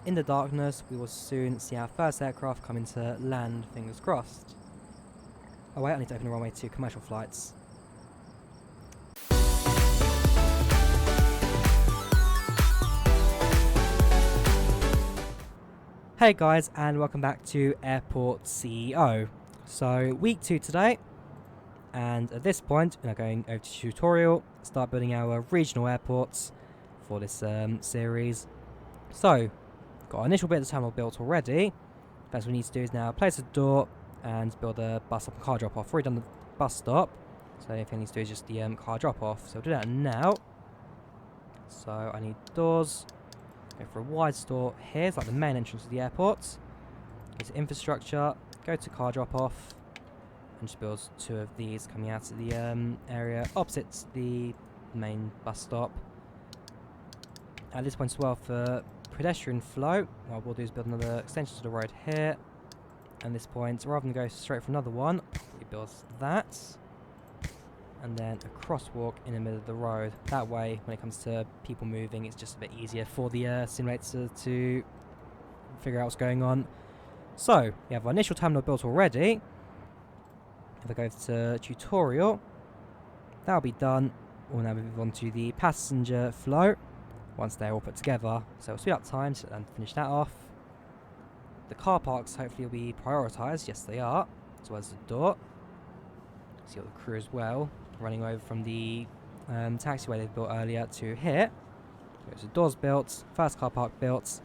in the darkness, we will soon see our first aircraft come into land, fingers crossed. Oh wait, I need to open the runway to commercial flights. Hey guys, and welcome back to Airport CEO. So week 2 today, and at this point we're going over to tutorial, start building our regional airports for this series. So, got our initial bit of the terminal built already. First we need to do is now place a door and build a bus stop and car drop off. We've already done the bus stop, so the only thing I need to do is just the car drop off. So we'll do that now. So I need doors. Go for a wide store here, it's like the main entrance of the airport. Go to infrastructure, go to car drop off, and just build 2 of these coming out of the area opposite the main bus stop. At this point as well, for pedestrian flow, what we'll do is build another extension to the road here. And this point, rather than go straight for another one, we build that. And then a crosswalk in the middle of the road. That way, when it comes to people moving, it's just a bit easier for the simulator to figure out what's going on. So, we have our initial terminal built already. If I go to tutorial, that'll be done. We'll now move on to the passenger flow once they're all put together. So we'll speed up time and finish that off. The car parks hopefully will be prioritised. Yes, they are, as well as the door. See all the crew as well, running over from the taxiway they built earlier to here. So the doors built, first car park built,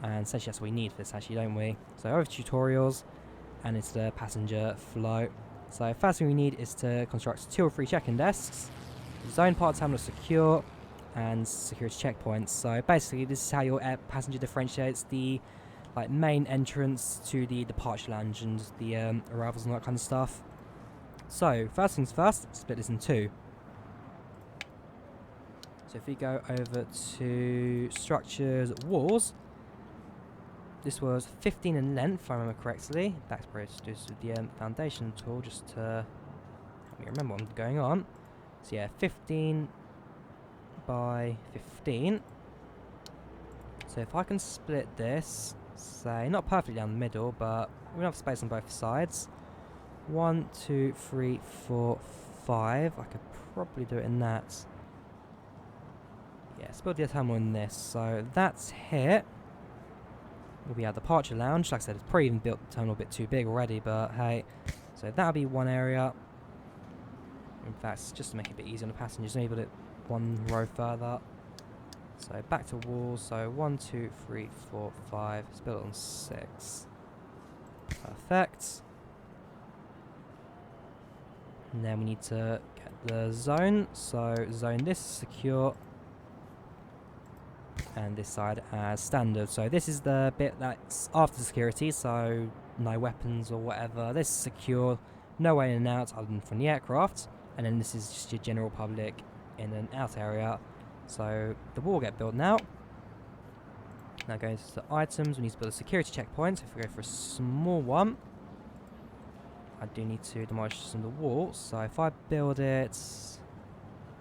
and essentially that's what we need for this actually, don't we? So over to tutorials, and it's the passenger flow. So first thing we need is to construct 2 or 3 check-in desks, zone part terminal secure, and security checkpoints. So basically this is how your air passenger differentiates the main entrance to the departure lounge and the arrivals and that kind of stuff. So first things first, split this in 2. So if we go over to structures, walls, this was 15 in length if I remember correctly. That's probably just with the foundation tool just to help me remember what's going on. So yeah, 15 by 15. So if I can split this, say not perfectly down the middle, but we have space on both sides. 1, 2, 3, 4, 5. I could probably do it in that. Yeah, let's build the terminal in this. So that's here. Will be our departure lounge. Like I said, it's probably even built the terminal a bit too big already, but hey. So that'll be one area. In fact, just to make it a bit easier on the passengers, maybe build it 1 row further. So back to walls. So 1, 2, 3, 4, 5. Let's build it on 6. Perfect. And then we need to get the zone. So zone this secure, and this side as standard. So this is the bit that's after security, so no weapons or whatever. This is secure, no way in and out other than from the aircraft. And then this is just your general public in and out area. So the wall will get built now. Now going to the items, we need to build a security checkpoint. So if we go for a small one, I do need to demolish some of the walls. So if I build it,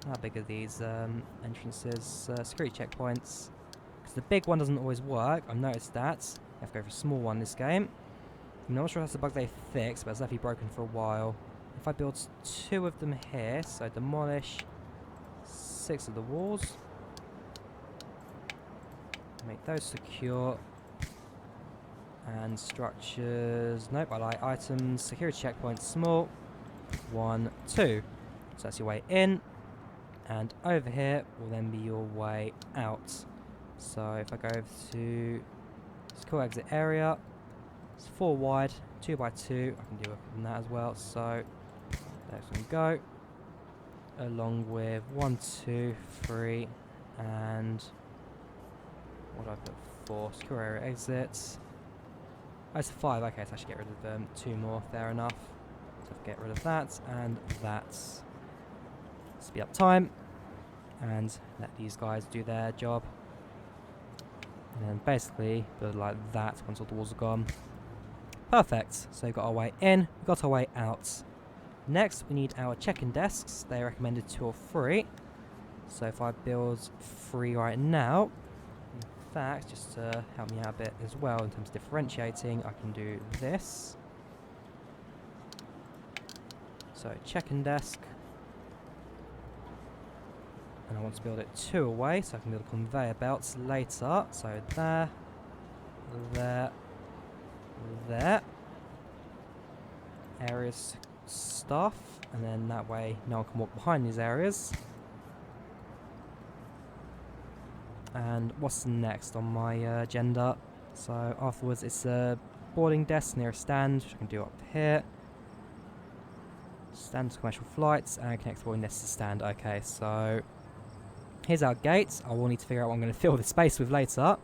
how big are these entrances? Security checkpoints. Because the big one doesn't always work. I've noticed that. You have to go for a small one this game. I'm not sure if that's a bug they fixed, but it's definitely broken for a while. If I build 2 of them here, so demolish 6 of the walls. Make those secure. And structures, nope, I like items, security checkpoint small, 1, 2. So that's your way in, and over here will then be your way out. So if I go over to secure exit area, it's 4 wide, 2 by 2, I can do it that as well. So there's one go, along with 1, 2, 3, and what do I put? 4, secure area exits. Oh, it's 5, okay, so I should get rid of 2 more, fair enough. So get rid of that, and that. Speed up time, and let these guys do their job. And then basically, build like that once all the walls are gone. Perfect, so we've got our way in, we've got our way out. Next, we need our check-in desks. They recommended 2 or 3. So if I build 3 right now, fact, just to help me out a bit as well in terms of differentiating, I can do this. So check-in desk. And I want to build it 2 away, so I can build conveyor belts later. So there, there, there. Areas stuff, and then that way no one can walk behind these areas. And what's next on my agenda? So afterwards it's a boarding desk near a stand, which I can do up here. Stand to commercial flights and connect the boarding desk to the stand. Okay, so here's our gates. I will need to figure out what I'm going to fill this space with later.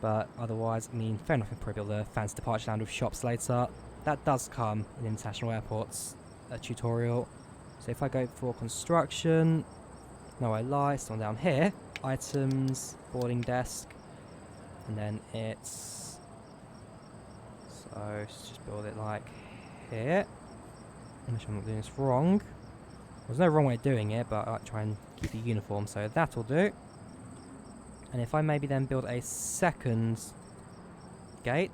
But otherwise, I mean, fair enough, I can probably build a fancy departure lounge with shops later. That does come in international airports, a tutorial. So if I go for construction, no I lie, it's on down here, items, boarding desk, and then it's, so let's just build it like here. Make sure I'm not doing this wrong. There's no wrong way of doing it, but I like to try and keep it uniform, so that'll do. And if I maybe then build a second gate,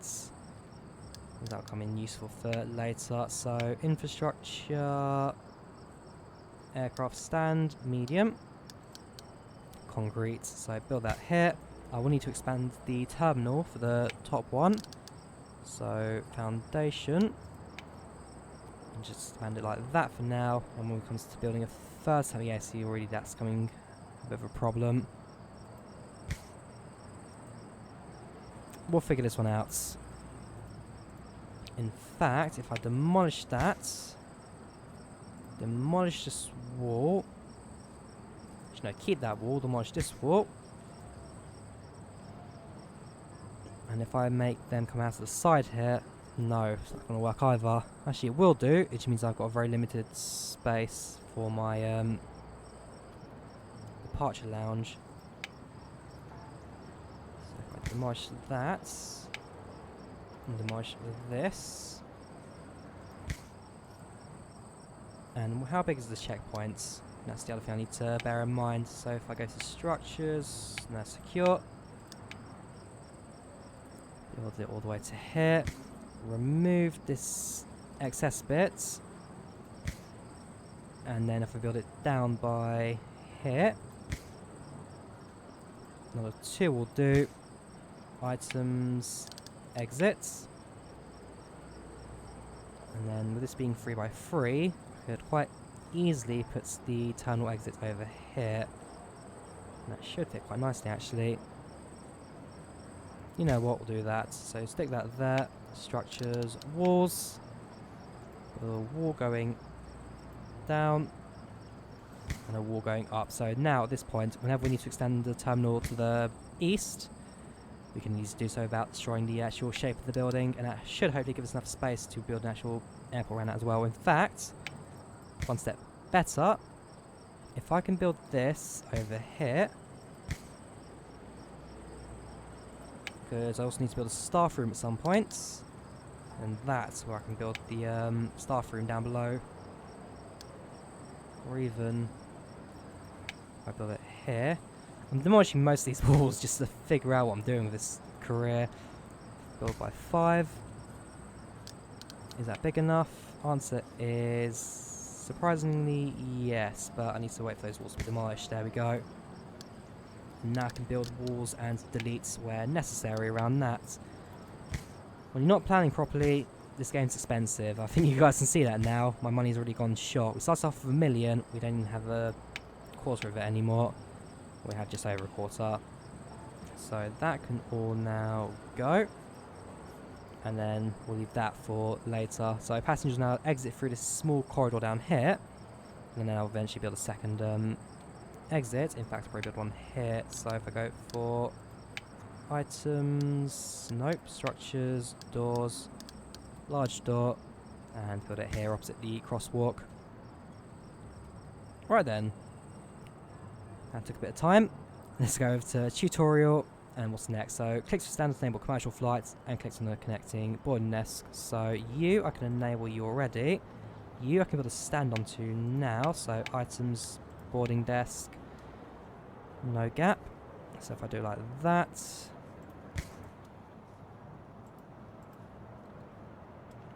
that'll come in useful for later. So infrastructure, aircraft stand, medium, concrete. So build that here. I will need to expand the terminal for the top one. So foundation, and just expand it like that for now. And when it comes to building a third terminal, yeah, see already that's coming a bit of a problem. We'll figure this one out. In fact, if I demolish that, demolish this wall, no, keep that wall, demolish this wall, and if I make them come out of the side here, no, it's not going to work either. Actually, it will do, it just means I've got a very limited space for my departure lounge. Demolish that, and demolish this. And how big is the checkpoint? That's the other thing I need to bear in mind. So if I go to structures, and that's secure. Build it all the way to here. Remove this excess bit. And then if I build it down by here, another 2 will do. Items, exits, and then with this being 3 by 3, I could quite easily put the terminal exit over here, and that should fit quite nicely actually. You know what, we'll do that. So stick that there. Structures, walls, a wall going down and a wall going up. So now at this point, whenever we need to extend the terminal to the east, we can easily do so without destroying the actual shape of the building, and that should hopefully give us enough space to build an actual airport around that as well. In fact, one step better, if I can build this over here, because I also need to build a staff room at some point, and that's where I can build the staff room down below, or even if I build it here. I'm demolishing most of these walls just to figure out what I'm doing with this career. Build by 5. Is that big enough? Answer is surprisingly yes, but I need to wait for those walls to be demolished. There we go. Now I can build walls and deletes where necessary around that. When you're not planning properly, this game's expensive. I think you guys can see that now. My money's already gone short. We started off with $1 million. We don't even have a quarter of it anymore. We have just over a quarter. So that can all now go. And then we'll leave that for later. So passengers now exit through this small corridor down here. And then I'll eventually build a second exit. In fact, I'll probably build one here. So if I go for items, nope, structures, doors, large door, and put it here opposite the crosswalk. Right then. That took a bit of time. Let's go over to tutorial and what's next. So clicks for standard enable commercial flights and clicks on the connecting boarding desk. So you, I can enable you already. You, I can build a stand onto now. So items, boarding desk, no gap. So if I do like that,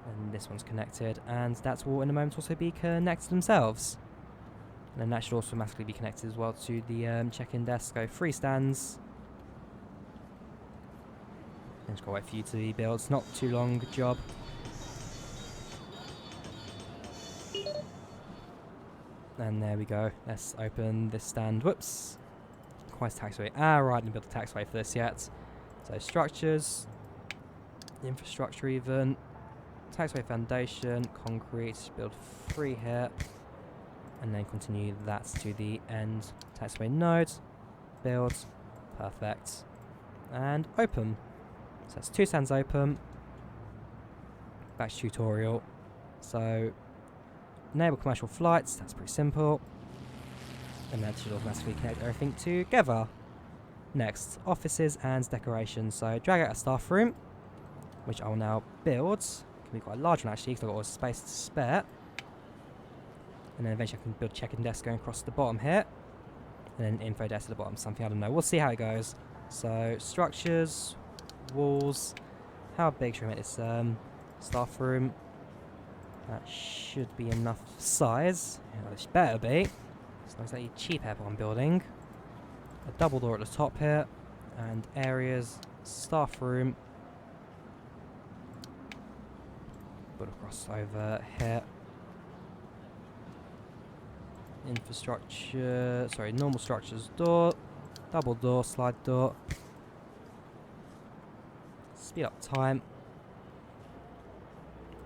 and this one's connected, and that will in a moment also be connected themselves. And then that should also automatically be connected as well to the check-in desk. Go 3 stands. And just gotta wait for you to be built. It's not too long a job. And there we go. Let's open this stand. Whoops. Requires taxiway. Ah, right. I didn't build a taxiway for this yet. So structures, infrastructure even, taxiway foundation, concrete. Build 3 here. And then continue that to the end taxiway node. Build. Perfect. And open. So that's 2 stands open. Back to tutorial. So enable commercial flights. That's pretty simple. And that should automatically connect everything together. Next, offices and decorations. So drag out a staff room, which I will now build. It can be quite a large one actually, because I've got all the space to spare. And then eventually I can build a check-in desk going across the bottom here. And then info desk at the bottom, something I don't know. We'll see how it goes. So structures, walls. How big should we make this staff room? That should be enough size. Yeah, it better be. It's not exactly cheap airport I'm building. A double door at the top here. And areas, staff room. Put across over here. Infrastructure, sorry, normal structures door, double door, slide door. Speed up time.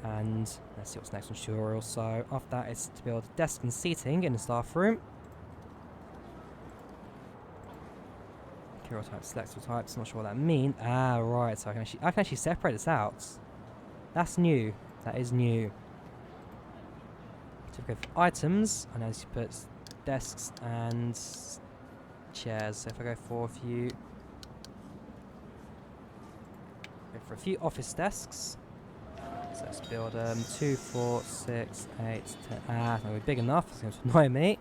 And let's see what's next on tutorial. So after that is to build desk and seating in the staff room. Carrier type, selectable types, not sure what that means. Ah, right, so I can actually separate this out. That's new. That is new. So if we go for items, I know you put desks and chairs. So if I go for a few office desks. So let's build 2, 4, 6, 8, 10. Ah, it's not going to be big enough. It's going to annoy me.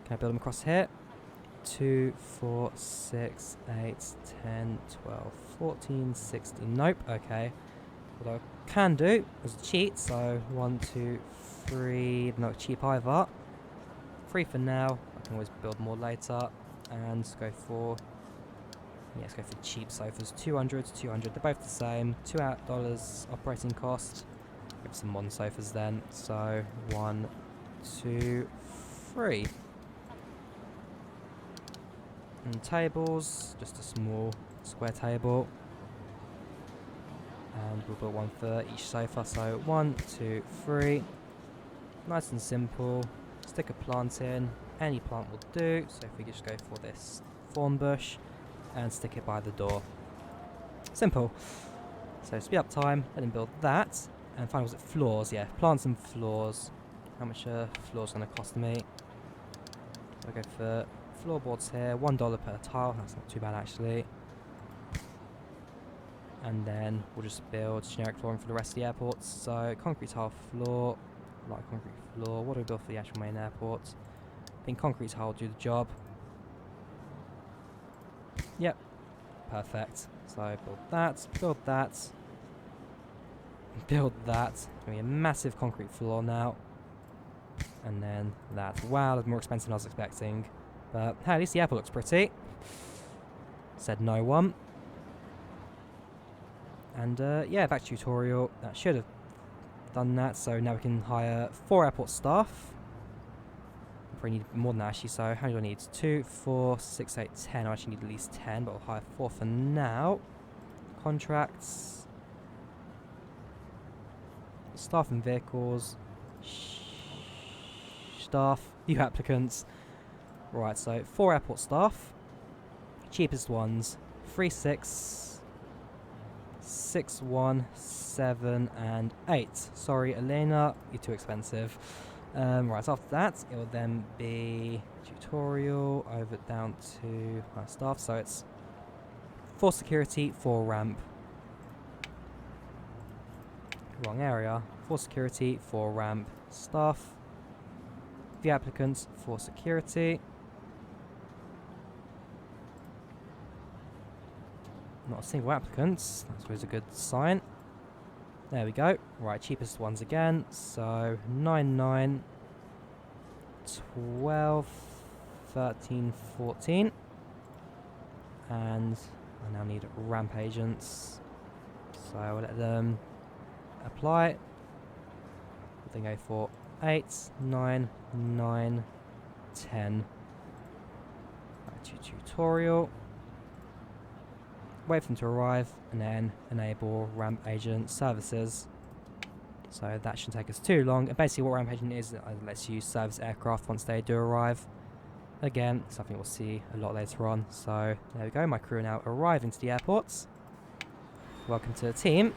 Can I build them across here? 2, 4, 6, 8, 10, 12, 14, 16. Nope. Okay. What I can do is a cheat. So 1, 2, 3. Not cheap either. 3 for now. I can always build more later. And go for. Yeah, let's go for cheap sofas. 200 to 200. They're both the same. $2 operating cost. Give some modern sofas then. So 1, 2, 3. And tables, just a small square table. And we'll put 1 for each sofa. So 1, 2, 3. Nice and simple. Stick a plant in. Any plant will do. So if we just go for this thorn bush and stick it by the door. Simple. So speed up time, let him build that. And finally, was it floors? Yeah, plants and floors. How much are floors going to cost me? I'll go for floorboards here, $1 per tile. That's not too bad actually. And then we'll just build generic flooring for the rest of the airports. So concrete tile floor, light concrete floor. What do we build for the actual main airport? I think concrete tile will do the job. Yep, perfect. So build that, build that, build that. It's going to be a massive concrete floor now. And then that. Wow, that's more expensive than I was expecting. But hey, at least the airport looks pretty. Said no one. And yeah, back to tutorial. That should have done that. So now we can hire 4 airport staff. Probably need more than that actually. So how many do I need? 2, 4, 6, 8, 10. I actually need at least 10, but I'll hire 4 for now. Contracts. Staff and vehicles. Staff. New applicants. Right, so 4 airport staff. Cheapest ones. 3, 6, 6, 1, 7, and 8. Sorry, Elena, you're too expensive. Right, so after that, it will then be tutorial over down to my staff. So it's 4 security, 4 ramp. Wrong area. 4 security, 4 ramp. Staff. The applicants, 4 security. Not a single applicant. That's always a good sign. There we go. Right, cheapest ones again. So 9, 9, 12, 13, 14. And I now need ramp agents. So I'll let them apply. Then go for 8, 9, 9, 10. Back to tutorial. Wait for them to arrive and then enable ramp agent services. So that shouldn't take us too long. And basically what ramp agent is, it lets you service aircraft once they do arrive. Again, something we'll see a lot later on. So there we go, my crew are now arriving to the airports. Welcome to the team.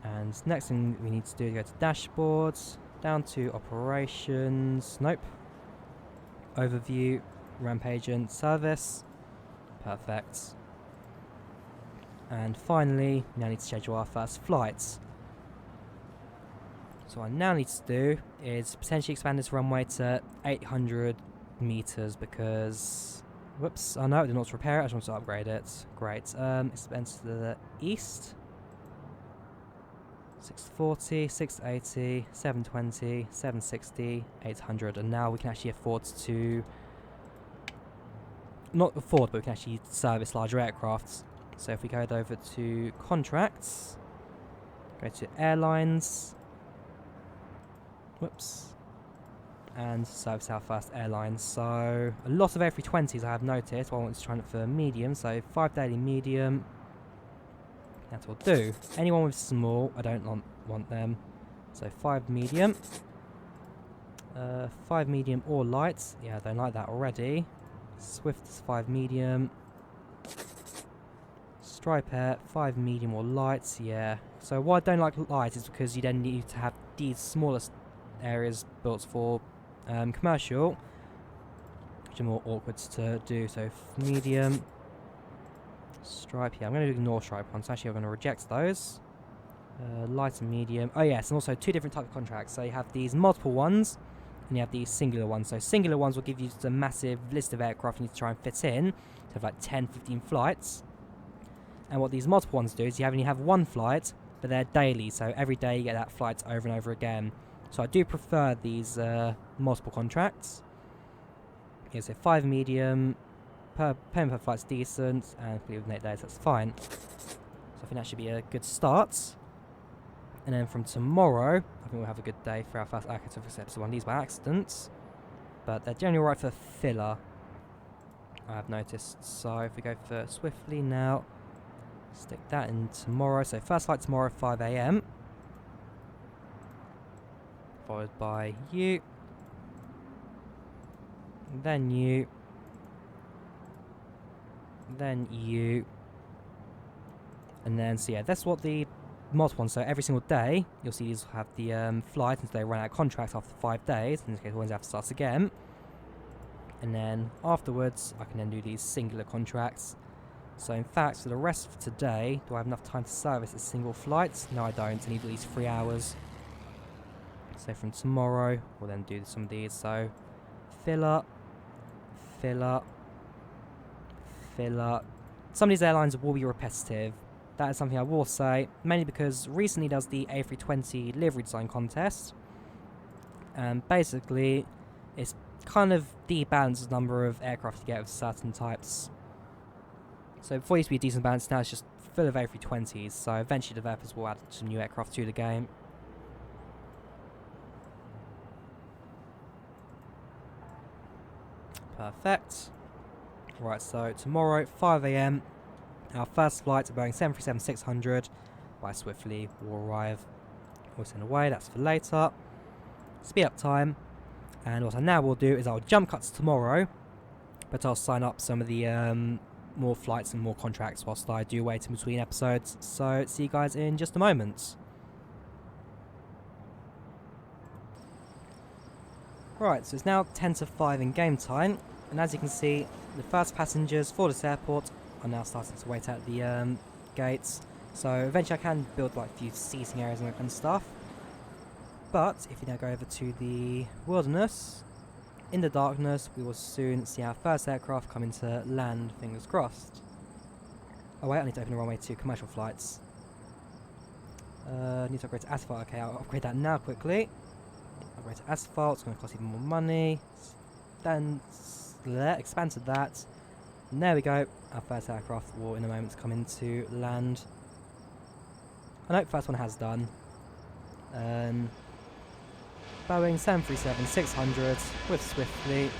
And next thing we need to do is go to dashboards, down to operations, nope. Overview, ramp agent, service. Perfect. And finally, we now need to schedule our first flights. So what I now need to do is potentially expand this runway to 800 meters because, whoops, oh no, I did not repair it, I just want to upgrade it. Great. Expand to the east. 640, 680, 720, 760, 800, and now we can actually afford to, not afford, but we can actually service larger aircrafts. So if we go over to contracts, go to airlines, whoops, and service our first airline. So a lot of A320s I have noticed. Well, I want to try it for medium, so 5 daily medium. That will do. Anyone with small, I don't want them. So 5 medium. 5 medium or light. Yeah, I don't like that already. Swift is 5 medium. Stripe Air, 5 medium or light. Yeah. So why I don't like light is because you then need to have these smallest areas built for commercial, which are more awkward to do. So medium. Stripe, yeah, I'm going to ignore stripe ones. Actually, I'm going to reject those. Light and medium. Oh yes, and also 2 different types of contracts. So you have these multiple ones, and you have these singular ones. So singular ones will give you just a massive list of aircraft you need to try and fit in. To have like 10, 15 flights. And what these multiple ones do is you only have 1 flight, but they're daily. So every day you get that flight over and over again. So I do prefer these multiple contracts. Yeah, so 5 medium. Payment per flight's decent, and if we leave 8 days, that's fine. So I think that should be a good start. And then from tomorrow, I think we'll have a good day for our first active acceptance one of these by accident. But they're generally right for filler, I have noticed. So if we go for swiftly now, stick that in tomorrow. So first flight tomorrow, 5 AM. Followed by you. Then you. Then you, and then so yeah, that's what the multiple ones. So every single day you'll see these have the flight until they run out of contracts after 5 days. In this case, Wednesday have to start again, and then afterwards I can then do these singular contracts. So in fact, for the rest of today, do I have enough time to service a single flight? No, I don't. I need at least 3 hours. So from tomorrow, we'll then do some of these. So filler, filler. Some of these airlines will be repetitive. That is something I will say, mainly because recently there was the A320 livery design contest, and basically it's kind of debalances the number of aircraft you get of certain types. So before it used to be a decent balance, now it's just full of A320s, so eventually developers will add some new aircraft to the game. Perfect. Right, so tomorrow, 5 AM, our first flight to Boeing 737-600 by Swiftly will arrive. We'll send away, that's for later. Speed up time. And what I now will do is I'll jump cut to tomorrow, but I'll sign up some of the more flights and more contracts whilst I do wait in between episodes. So, see you guys in just a moment. Right, so it's now 10 to 5 in game time. And as you can see, the first passengers for this airport are now starting to wait at the gates. So eventually I can build like a few seating areas and that kind of stuff. But if you now go over to the wilderness, in the darkness, we will soon see our first aircraft come into land, fingers crossed. Oh wait, I need to open the runway to commercial flights. Need to upgrade to asphalt. Okay, I'll upgrade that now quickly. Upgrade to asphalt, it's going to cost even more money. Then expand to that. And there we go. Our first aircraft will in a moment come into land. I know first one has done. Boeing 737-600 with Swiftly.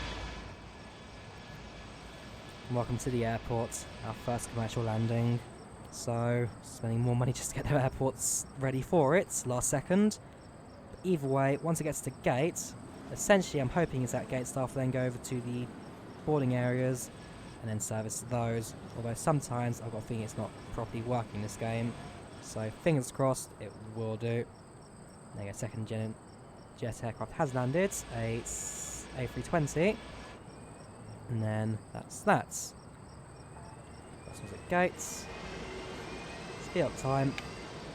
And welcome to the airport, our first commercial landing. So, spending more money just to get their airports ready for it, last second. But either way, once it gets to gate, essentially I'm hoping is that gate staff will then go over to the boarding areas and then service those. Although sometimes I've got a feeling it's not properly working this game. So fingers crossed it will do. There you go, second gen jet aircraft has landed, a A320. And then that's that. That's what's at gates. Speed up time.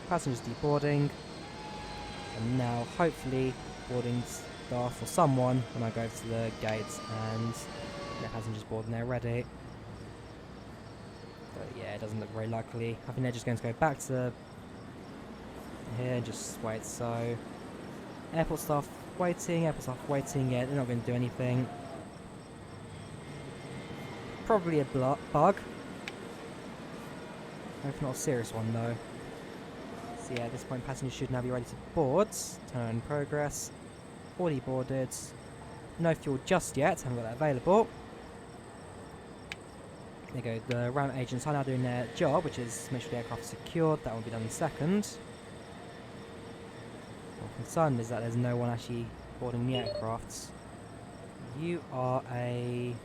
Passengers deboarding. And now hopefully boarding staff or someone when I go over to the gates and get passengers board and they're ready. But yeah, it doesn't look very likely. I think they're just going to go back to here and just wait. So airport staff waiting, yeah, they're not going to do anything. Probably a bug. If not a serious one though. So yeah, at this point passengers should now be ready to board. Turn in progress. Already boarded. No fuel just yet, haven't got that available. There you go, the ramp agents are now doing their job, which is make sure the aircraft is secured. That will be done in a second. What I'm concerned is that there's no one actually boarding the aircrafts. You are a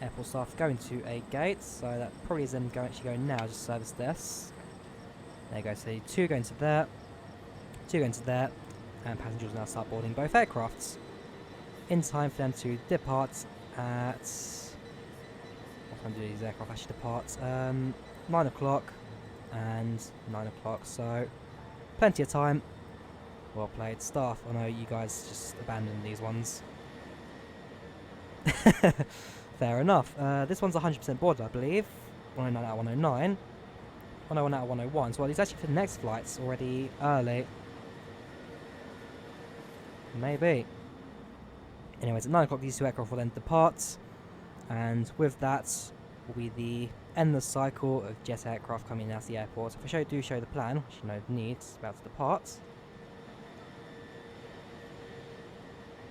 airport staff going to a gate, so that probably is them actually going now, just service this. There you go, so 2 going to there, 2 going to there, and passengers will now start boarding both aircrafts. In time for them to depart at... what time do these aircraft actually depart? 9 o'clock and 9 o'clock, so plenty of time. Well played, staff. I know you guys just abandoned these ones. Fair enough. This one's 100% boarded, I believe. 109 out of 109. 101 out of 101. So well, these actually for the next flights already early. Maybe. Anyways, at 9 o'clock these 2 aircraft will then depart. And with that will be the endless cycle of jet aircraft coming out of the airport. If I do show the plan, which you know needs, about to depart.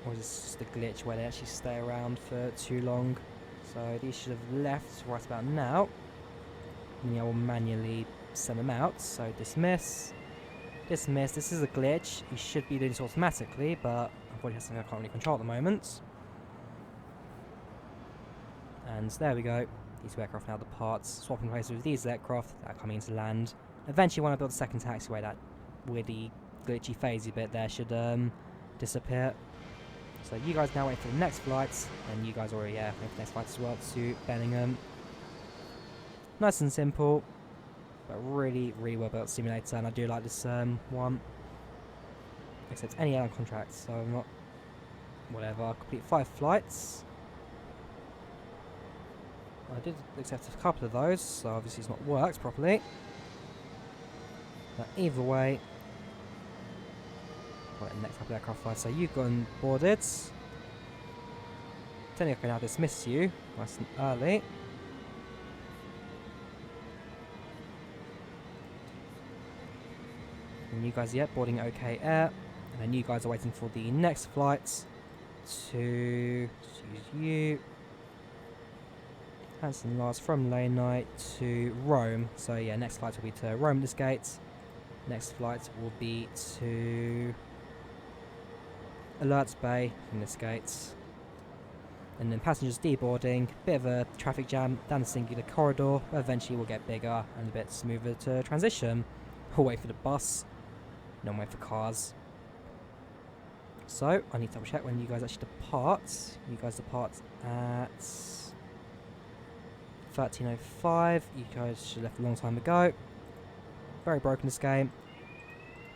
Or is this just a glitch where they actually stay around for too long? So these should have left right about now. And I will manually send them out. So dismiss. Dismiss. This is a glitch. You should be doing this automatically, but unfortunately that's something I can't really control at the moment. And there we go. These 2 aircraft now depart. Swapping places with these aircraft that are coming into land. Eventually when I build a second taxiway, that weirdy glitchy phasey bit there should disappear. So you guys now wait for the next flights, and you guys already wait for the next flight as well to Bellingham. Nice and simple, but really, really well built simulator, and I do like this one. Accepts any airline contracts, so I'm not... whatever, I'll complete 5 flights. I did accept a couple of those, so obviously it's not worked properly. But either way... right, next couple of aircraft flights. So you've gone boarded. Technically I can now dismiss you nice and early. And you guys, boarding OK Air. And then you guys are waiting for the next flight to use you. Hanson Lars from Lanai to Rome. So yeah, next flight will be to Rome this gate. Next flight will be to Alerts Bay from this gate. And then passengers deboarding, bit of a traffic jam down the singular corridor, but eventually will get bigger and a bit smoother to transition. We'll wait for the bus, no wait for cars. So I need to double check when you guys actually depart. You guys depart at 13:05. You guys should have left a long time ago. Very broken this game.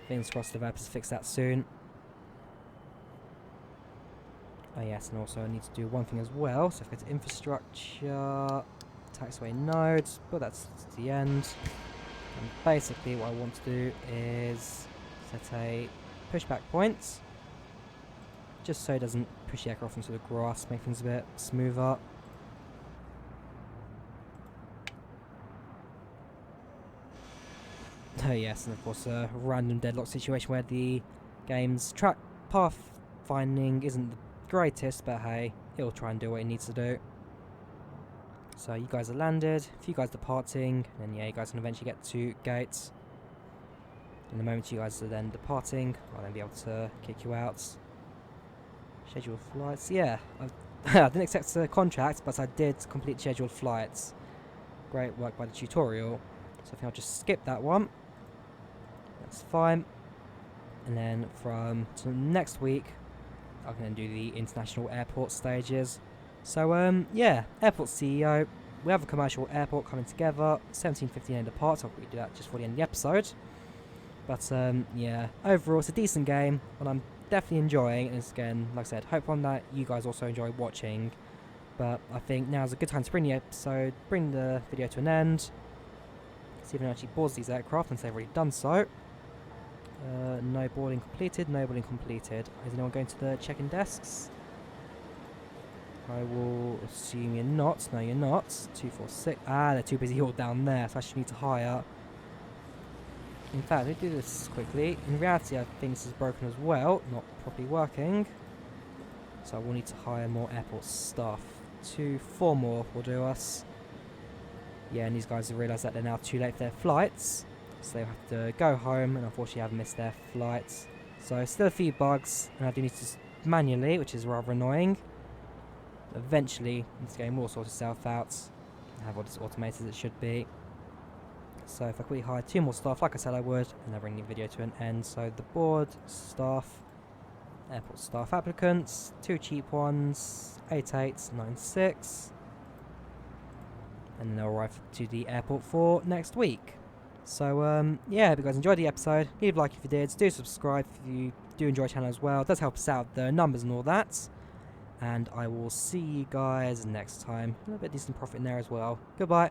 Fingers crossed the developers fix that soon. Oh yes, and also I need to do one thing as well. So if I go to infrastructure, taxiway nodes, but that's to the end. And basically what I want to do is set a pushback point, just so it doesn't push the aircraft into the grass, make things a bit smoother. Oh yes, and of course a random deadlock situation where the game's track path finding isn't the greatest, but hey, it'll try and do what it needs to do. So you guys are landed, a few guys departing, and then yeah, you guys can eventually get to gates. In the moment you guys are then departing, I'll then be able to kick you out. Scheduled flights, yeah, I didn't accept the contract, but I did complete scheduled flights. Great work by the tutorial. So I think I'll just skip that one. That's fine. And then from next week, I can then do the international airport stages. So yeah, airport CEO. We have a commercial airport coming together. 17:59 departs. I'll probably do that just for the end of the episode. But yeah, overall it's a decent game, and I'm definitely enjoying. And it's, again, like I said, hope on that you guys also enjoy watching. But I think now's a good time to bring the video to an end. See if anyone actually boards these aircraft, and they've already done so. No boarding completed, no boarding completed. Is anyone going to the check-in desks? I will assume you're not. No, you're not. 246. Ah, they're too busy all down there, so I should need to hire. In fact, let me do this quickly. In reality, I think this is broken as well, not properly working. So I will need to hire more airport staff. 4 more will do us. Yeah, and these guys have realised that they're now too late for their flights, so they'll have to go home, and unfortunately have missed their flights. So still a few bugs, and I do need to manually, which is rather annoying. Eventually, this game will sort itself out and have all this automated as it should be. So if I quickly hire 2 more staff, like I said I would, and then bring the video to an end. So the board staff, airport staff applicants, 2 cheap ones, 8896. And then they'll arrive to the airport for next week. So yeah, hope you guys enjoyed the episode. Leave a like if you did, do subscribe if you do enjoy the channel as well. It does help us out, the numbers and all that. And I will see you guys next time. A little bit decent profit in there as well. Goodbye.